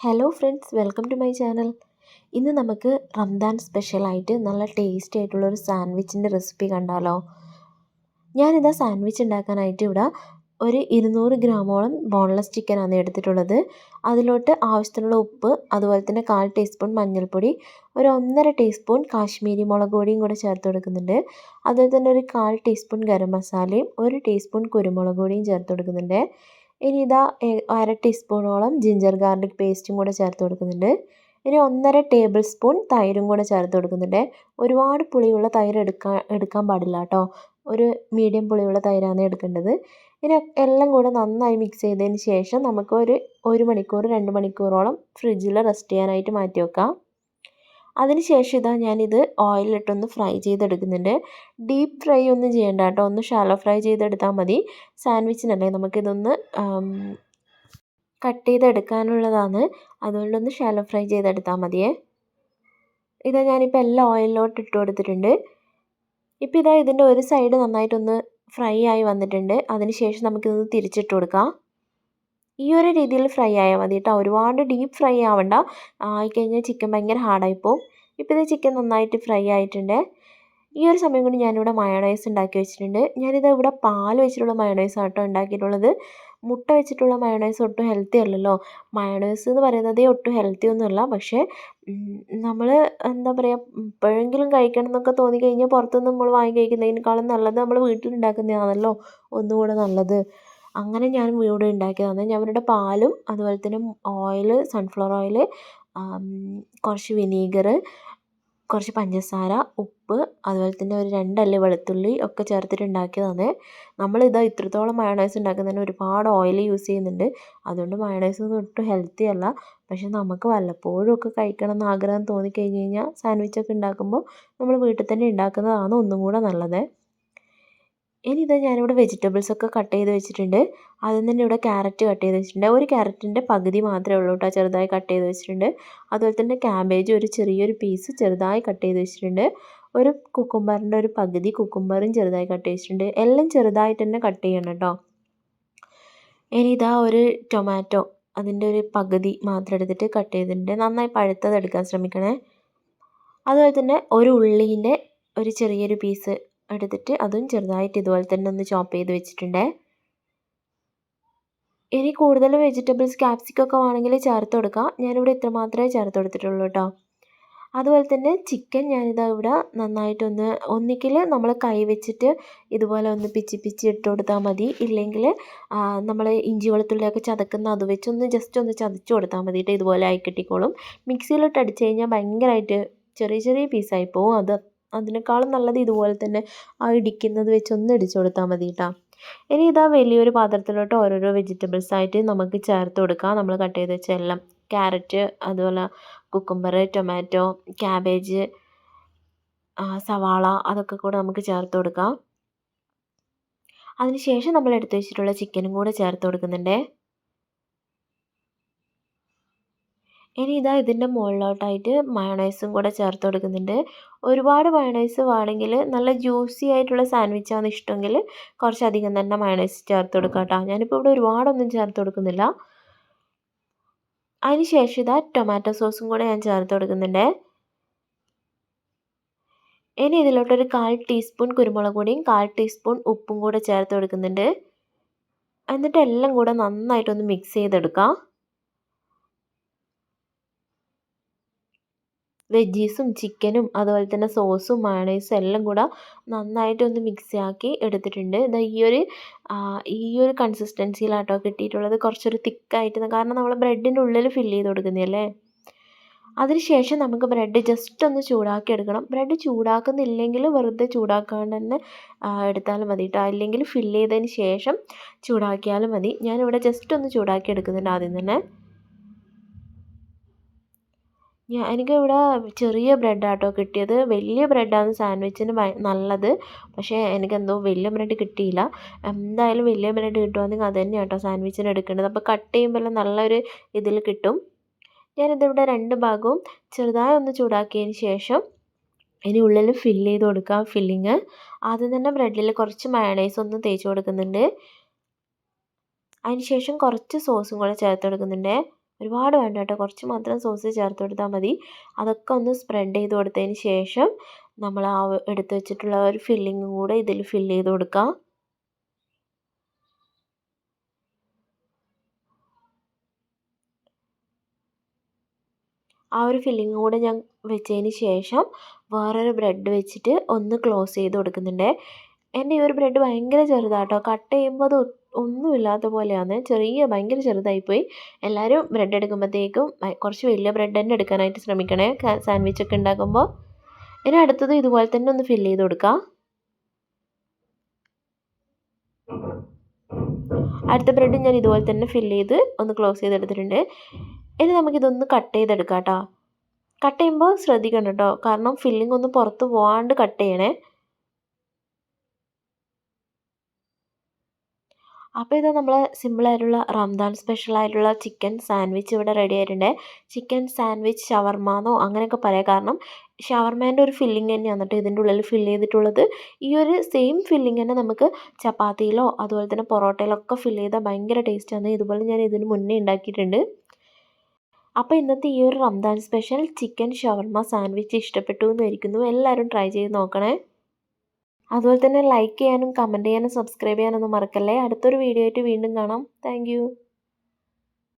Hello friends, welcome to my channel. ഇന്ന് നമുക്ക് റംദാൻ സ്പെഷ്യലായിട്ട് നല്ല ടേസ്റ്റി ആയിട്ടുള്ളൊരു സാൻഡ്വിച്ചിൻ്റെ റെസിപ്പി കണ്ടാലോ. ഞാനിതാ സാൻഡ്വിച്ച് ഉണ്ടാക്കാനായിട്ട് ഇവിടെ ഒരു 200 ഗ്രാമോളം ബോൺലെസ് ചിക്കനാണ് എടുത്തിട്ടുള്ളത്. അതിലോട്ട് ആവശ്യത്തിനുള്ള ഉപ്പ്, അതുപോലെ തന്നെ 1/4 ടീസ്പൂൺ മഞ്ഞൾപ്പൊടി, ഒരു 1.5 ടീസ്പൂൺ കാശ്മീരി മുളക് പൊടിയും കൂടെ ചേർത്ത് കൊടുക്കുന്നുണ്ട്. അതുപോലെ തന്നെ ഒരു 1/4 ടീസ്പൂൺ ഗരം മസാലയും 1 ടീസ്പൂൺ കുരുമുളക് പൊടിയും ചേർത്ത് കൊടുക്കുന്നുണ്ട്. ഇനി ഇതാ 1/2 ടീസ്പൂണോളം ജിഞ്ചർ ഗാർലിക് പേസ്റ്റും കൂടെ ചേർത്ത് കൊടുക്കുന്നുണ്ട്. ഇനി 1.5 ടേബിൾ സ്പൂൺ തൈരും കൂടെ ചേർത്ത് കൊടുക്കുന്നുണ്ട്. ഒരുപാട് പുളിയുള്ള തൈര് എടുക്കാൻ പാടില്ല കേട്ടോ. ഒരു മീഡിയം പുളിയുള്ള തൈരാണ് എടുക്കേണ്ടത്. ഇനി എല്ലാം കൂടെ നന്നായി മിക്സ് ചെയ്തതിന് ശേഷം നമുക്ക് ഒരു മണിക്കൂർ 2 മണിക്കൂറോളം ഫ്രിഡ്ജിൽ റെസ്റ്റ് ചെയ്യാനായിട്ട് മാറ്റി വെക്കാം. അതിന് ശേഷം ഇതാ ഞാനിത് ഓയിലിട്ടൊന്ന് ഫ്രൈ ചെയ്തെടുക്കുന്നുണ്ട്. ഡീപ്പ് ഫ്രൈ ഒന്നും ചെയ്യേണ്ട കേട്ടോ, ഒന്ന് ഷാലോ ഫ്രൈ ചെയ്തെടുത്താൽ മതി. സാൻഡ്വിച്ചിനല്ലേ നമുക്കിതൊന്ന് കട്ട് ചെയ്തെടുക്കാനുള്ളതാണ്, അതുകൊണ്ടൊന്ന് ഷാലോ ഫ്രൈ ചെയ്തെടുത്താൽ മതിയേ. ഇതാ ഞാനിപ്പോൾ എല്ലാം ഓയിലിലോട്ട് ഇട്ട് കൊടുത്തിട്ടുണ്ട്. ഇപ്പോൾ ഇതാ ഇതിൻ്റെ ഒരു സൈഡ് നന്നായിട്ടൊന്ന് ഫ്രൈ ആയി വന്നിട്ടുണ്ട്. അതിന് ശേഷം നമുക്കിതൊന്ന് തിരിച്ചിട്ട് കൊടുക്കാം. ഈ ഒരു രീതിയിൽ ഫ്രൈ ആയാൽ മതി കേട്ടോ, ഒരുപാട് ഡീപ്പ് ഫ്രൈ ആവണ്ട. ആയിക്കഴിഞ്ഞാൽ ചിക്കൻ ഭയങ്കര ഹാർഡായിപ്പോവും. ഇപ്പോൾ ഇത് ചിക്കൻ നന്നായിട്ട് ഫ്രൈ ആയിട്ടുണ്ട്. ഈ ഒരു സമയം കൊണ്ട് ഞാനിവിടെ മയോണൈസ് ഉണ്ടാക്കി വെച്ചിട്ടുണ്ട്. ഞാനിത് ഇവിടെ പാൽ വെച്ചിട്ടുള്ള മയോണൈസ് ആട്ടോ ഉണ്ടാക്കിയിട്ടുള്ളത്. മുട്ട വെച്ചിട്ടുള്ള മയോണൈസ് ഒട്ടും ഹെൽത്തി അല്ലല്ലോ. മയോണൈസ് എന്ന് പറയുന്നത് ഒട്ടും ഹെൽത്തി ഒന്നുമല്ല. പക്ഷേ നമ്മൾ എന്താ പറയുക, എപ്പോഴെങ്കിലും കഴിക്കണം എന്നൊക്കെ തോന്നിക്കഴിഞ്ഞാൽ പുറത്തുനിന്ന് നമ്മൾ വാങ്ങി കഴിക്കുന്നതിനേക്കാളും നല്ലത് നമ്മൾ വീട്ടിലുണ്ടാക്കുന്നതാണല്ലോ ഒന്നുകൂടെ നല്ലത്. അങ്ങനെ ഞാൻ ഇവിടെ ഉണ്ടാക്കിയതാണ്. ഞാനിവിടെ പാലും അതുപോലെ തന്നെ ഓയിൽ, സൺഫ്ലവർ ഓയിൽ, കുറച്ച് വിനീഗർ, കുറച്ച് പഞ്ചസാര, ഉപ്പ്, അതുപോലെ തന്നെ ഒരു 2 അല്ലി വെളുത്തുള്ളി ഒക്കെ ചേർത്തിട്ട് ഉണ്ടാക്കിയതാണ്. നമ്മളിതാ ഇത്രത്തോളം മയോണൈസ് ഉണ്ടാക്കുന്നതിന് ഒരുപാട് ഓയിൽ യൂസ് ചെയ്യുന്നുണ്ട്. അതുകൊണ്ട് മയോണൈസ് ഒന്നും ഒട്ടും ഹെൽത്തി അല്ല. പക്ഷേ നമുക്ക് വല്ലപ്പോഴും ഒക്കെ കഴിക്കണം എന്ന് ആഗ്രഹം തോന്നിക്കഴിഞ്ഞ് കഴിഞ്ഞാൽ സാൻഡ്വിച്ചൊക്കെ ഉണ്ടാക്കുമ്പോൾ നമ്മൾ വീട്ടിൽ തന്നെ ഉണ്ടാക്കുന്നതാണ് ഒന്നും കൂടെ നല്ലത്. ഇനി ഇതാ ഞാനിവിടെ വെജിറ്റബിൾസ് ഒക്കെ കട്ട് ചെയ്ത് വെച്ചിട്ടുണ്ട്. അതിൽ തന്നെ ഇവിടെ ക്യാരറ്റ് കട്ട് ചെയ്ത് വെച്ചിട്ടുണ്ട്. ഒരു ക്യാരറ്റിൻ്റെ പകുതി മാത്രമേ ഉള്ളൂ കേട്ടോ, ചെറുതായി കട്ട് ചെയ്ത് വെച്ചിട്ടുണ്ട്. അതുപോലെ തന്നെ ക്യാബേജ് ഒരു ചെറിയൊരു പീസ് ചെറുതായി കട്ട് ചെയ്ത് വെച്ചിട്ടുണ്ട്. ഒരു കുക്കുംബറിൻ്റെ ഒരു പകുതി കുക്കുംബറും ചെറുതായി കട്ട് ചെയ്ത് വെച്ചിട്ടുണ്ട്. എല്ലാം ചെറുതായിട്ട് തന്നെ കട്ട് ചെയ്യണം കേട്ടോ. ഇനി ഇതാ ഒരു ടൊമാറ്റോ, അതിൻ്റെ ഒരു പകുതി മാത്രം എടുത്തിട്ട് കട്ട് ചെയ്തിട്ടുണ്ട്. നന്നായി പഴുത്തത് എടുക്കാൻ ശ്രമിക്കണേ. അതുപോലെ തന്നെ ഒരു ഉള്ളീൻ്റെ ഒരു ചെറിയൊരു പീസ് എടുത്തിട്ട് അതും ചെറുതായിട്ട് ഇതുപോലെ തന്നെ ഒന്ന് ചോപ്പ് ചെയ്ത് വെച്ചിട്ടുണ്ട്. ഇനി കൂടുതൽ വെജിറ്റബിൾസ് ക്യാപ്സിക്കൊക്കെ വേണമെങ്കിൽ ചേർത്ത് കൊടുക്കാം. ഞാനിവിടെ ഇത്ര മാത്രമേ ചേർത്ത് കൊടുത്തിട്ടുള്ളൂ കേട്ടോ. അതുപോലെ തന്നെ ചിക്കൻ ഞാനിതാ ഇവിടെ നന്നായിട്ടൊന്ന് ഒന്നിക്കിൽ നമ്മൾ കൈ വെച്ചിട്ട് ഇതുപോലെ ഒന്ന് പിച്ചി ഇട്ട് കൊടുത്താൽ മതി. ഇല്ലെങ്കിൽ നമ്മൾ ഇഞ്ചി വെളുത്തുള്ളിയൊക്കെ ചതക്കുന്ന അത് വെച്ചൊന്ന് ജസ്റ്റ് ഒന്ന് ചതച്ച് കൊടുത്താൽ മതിയിട്ട് ഇതുപോലെ ആയി കിട്ടിക്കോളും. മിക്സിയിലിട്ട് അടിച്ച് കഴിഞ്ഞാൽ ഭയങ്കരമായിട്ട് ചെറിയ ചെറിയ പീസായി പോവും. അതിനേക്കാളും നല്ലത് ഇതുപോലെ തന്നെ ആ ഇടിക്കുന്നത് വെച്ച് ഒന്ന് ഇടിച്ചു കൊടുത്താൽ മതി കേട്ടോ. ഇനി ഇതാ വലിയൊരു പാത്രത്തിലോട്ട് ഓരോരോ വെജിറ്റബിൾസ് ആയിട്ട് നമുക്ക് ചേർത്ത് കൊടുക്കാം. നമ്മൾ കട്ട് ചെയ്ത് വെച്ച എല്ലാം, ക്യാരറ്റ്, അതുപോലെ കുക്കുംബർ, ടൊമാറ്റോ, ക്യാബേജ്, സവാള, അതൊക്കെ കൂടെ നമുക്ക് ചേർത്ത് കൊടുക്കാം. അതിനുശേഷം നമ്മൾ എടുത്ത് വെച്ചിട്ടുള്ള ചിക്കനും കൂടെ ചേർത്ത് കൊടുക്കുന്നുണ്ട്. ഇനി ഇതാ ഇതിൻ്റെ മുകളിലോട്ടായിട്ട് മയോണൈസും കൂടെ ചേർത്ത് കൊടുക്കുന്നുണ്ട്. ഒരുപാട് മയോണൈസ് വേണമെങ്കിൽ, നല്ല ജ്യൂസി ആയിട്ടുള്ള സാൻഡ്വിച്ചാണ് ഇഷ്ടമെങ്കിൽ കുറച്ചധികം തന്നെ മയോണൈസ് ചേർത്ത് കൊടുക്കാം കേട്ടോ. ഞാനിപ്പോൾ ഇവിടെ ഒരുപാടൊന്നും ചേർത്ത് കൊടുക്കുന്നില്ല. അതിന് ശേഷം ഇതാ ടൊമാറ്റോ സോസും കൂടെ ഞാൻ ചേർത്ത് കൊടുക്കുന്നുണ്ട്. ഇനി ഇതിലോട്ടൊരു 1/4 ടീസ്പൂൺ കുരുമുളക് പൊടിയും 1/4 ടീസ്പൂൺ ഉപ്പും കൂടെ ചേർത്ത് കൊടുക്കുന്നുണ്ട്. എന്നിട്ട് എല്ലാം കൂടെ നന്നായിട്ടൊന്ന് മിക്സ് ചെയ്തെടുക്കാം. വെജീസും ചിക്കനും അതുപോലെ തന്നെ സോസും മയോണൈസും എല്ലാം കൂടെ നന്നായിട്ടൊന്ന് മിക്സ് ആക്കി എടുത്തിട്ടുണ്ട്. ഇതാ ഈ ഒരു കൺസിസ്റ്റൻസിയിലാട്ടോ കിട്ടിയിട്ടുള്ളത്. കുറച്ചൊരു തിക്കായിട്ട്, കാരണം നമ്മൾ ബ്രെഡിൻ്റെ ഉള്ളിൽ ഫില്ല് ചെയ്ത് കൊടുക്കുന്നതല്ലേ. അതിനുശേഷം നമുക്ക് ബ്രെഡ് ജസ്റ്റ് ഒന്ന് ചൂടാക്കി എടുക്കണം. ബ്രെഡ് ചൂടാക്കുന്നില്ലെങ്കിൽ വെറുതെ ചൂടാക്കാണ്ട് തന്നെ എടുത്താലും മതി കേട്ടോ. അല്ലെങ്കിൽ ഫില്ല് ചെയ്തതിന് ശേഷം ചൂടാക്കിയാലും മതി. ഞാനിവിടെ ജസ്റ്റ് ഒന്ന് ചൂടാക്കി എടുക്കുന്നുണ്ട് ആദ്യം തന്നെ. എനിക്കിവിടെ ചെറിയ ബ്രെഡാട്ടോ കിട്ടിയത്. വലിയ ബ്രെഡാണ് സാൻഡ്വിച്ചിന് നല്ലത്. പക്ഷേ എനിക്കെന്തോ വലിയ ബ്രെഡ് കിട്ടിയില്ല. എന്തായാലും വലിയ ബ്രെഡ് കിട്ടുവാണെങ്കിൽ അത് തന്നെയാണ് കേട്ടോ സാൻഡ്വിച്ചിന് എടുക്കേണ്ടത്. അപ്പോൾ കട്ട് ചെയ്യുമ്പോൾ നല്ലൊരു ഇതിൽ കിട്ടും. ഞാനിതിവിടെ 2 ഭാഗവും ചെറുതായി ഒന്ന് ചൂടാക്കിയതിന് ശേഷം ഇനി ഉള്ളിൽ ഫില്ല് ചെയ്ത് കൊടുക്കാം. ഫില്ലിങ് ആദ്യം തന്നെ ബ്രെഡിൽ കുറച്ച് മയോണൈസ് ഒന്ന് തേച്ച് കൊടുക്കുന്നുണ്ട്. അതിന് ശേഷം കുറച്ച് സോസും കൂടെ ചേർത്ത് കൊടുക്കുന്നുണ്ട്. ഒരുപാട് വേണ്ട കേട്ടോ, കുറച്ച് മാത്രം സോസ് ചേർത്ത് കൊടുത്താൽ മതി. അതൊക്കെ ഒന്ന് സ്പ്രെഡ് ചെയ്ത് കൊടുത്തതിന് ശേഷം നമ്മൾ ആ എടുത്ത് വെച്ചിട്ടുള്ള ഒരു ഫില്ലിങ്ങും കൂടെ ഇതിൽ ഫില്ല് ചെയ്ത് കൊടുക്കാം. ആ ഒരു ഫില്ലിങ്ങും കൂടെ ഞാൻ വെച്ചതിന് ശേഷം വേറൊരു ബ്രെഡ് വെച്ചിട്ട് ഒന്ന് ക്ലോസ് ചെയ്ത് കൊടുക്കുന്നുണ്ട്. എൻ്റെ ഈ ഒരു ബ്രെഡ് ഭയങ്കര ചെറുതാട്ടോ, കട്ട് ചെയ്യുമ്പോൾ അത് ഒന്നുമില്ലാത്ത പോലെയാണ്, ഭയങ്കര ചെറുതായിപ്പോയി. എല്ലാവരും ബ്രെഡ് എടുക്കുമ്പോഴത്തേക്കും കുറച്ച് വലിയ ബ്രെഡ് തന്നെ എടുക്കാനായിട്ട് ശ്രമിക്കണേ സാൻഡ്വിച്ചൊക്കെ ഉണ്ടാക്കുമ്പോൾ. ഇനി അടുത്തത് ഇതുപോലെ തന്നെ ഒന്ന് ഫില്ല് ചെയ്ത് കൊടുക്കാം. അടുത്ത ബ്രെഡ് ഞാൻ ഇതുപോലെ തന്നെ ഫില്ല് ചെയ്ത് ഒന്ന് ക്ലോസ് ചെയ്തെടുത്തിട്ടുണ്ട്. ഇനി നമുക്കിതൊന്ന് കട്ട് ചെയ്തെടുക്കാം കേട്ടോ. കട്ട് ചെയ്യുമ്പോൾ ശ്രദ്ധിക്കണം കേട്ടോ, കാരണം ഫില്ലിംഗ് ഒന്ന് പുറത്ത് പോകാണ്ട് കട്ട് ചെയ്യണേ. അപ്പോൾ ഇത് നമ്മൾ സിമ്പിളായിട്ടുള്ള റംദാൻ സ്പെഷ്യലായിട്ടുള്ള ചിക്കൻ സാൻഡ്വിച്ച് ഇവിടെ റെഡി ആയിട്ടുണ്ട്. ചിക്കൻ സാൻഡ്വിച്ച് ഷവർമ എന്നോ അങ്ങനെയൊക്കെ പറയാം, കാരണം ഷവർമേൻ്റെ ഒരു ഫില്ലിംഗ് തന്നെയാണ് കേട്ടോ ഇതിൻ്റെ ഉള്ളിൽ ഫില്ല് ചെയ്തിട്ടുള്ളത്. ഈ ഒരു സെയിം ഫില്ലിംഗ് തന്നെ നമുക്ക് ചപ്പാത്തിയിലോ അതുപോലെ തന്നെ പൊറോട്ടയിലൊക്കെ ഫില്ല് ചെയ്താൽ ഭയങ്കര ടേസ്റ്റാണ്. ഇതുപോലെ ഞാൻ ഇതിന് മുന്നേ ഉണ്ടാക്കിയിട്ടുണ്ട്. അപ്പോൾ ഇന്നത്തെ ഈ ഒരു റംദാൻ സ്പെഷ്യൽ ചിക്കൻ ഷവർമ സാൻഡ്വിച്ച് ഇഷ്ടപ്പെട്ടു എന്നായിരിക്കുന്നു. എല്ലാവരും ട്രൈ ചെയ്ത് നോക്കണേ. അതുപോലെ തന്നെ ലൈക്ക് ചെയ്യാനും കമൻറ്റ് ചെയ്യാനും സബ്സ്ക്രൈബ് ചെയ്യാനൊന്നും മറക്കല്ലേ. അടുത്തൊരു വീഡിയോ ആയിട്ട് വീണ്ടും കാണാം. താങ്ക്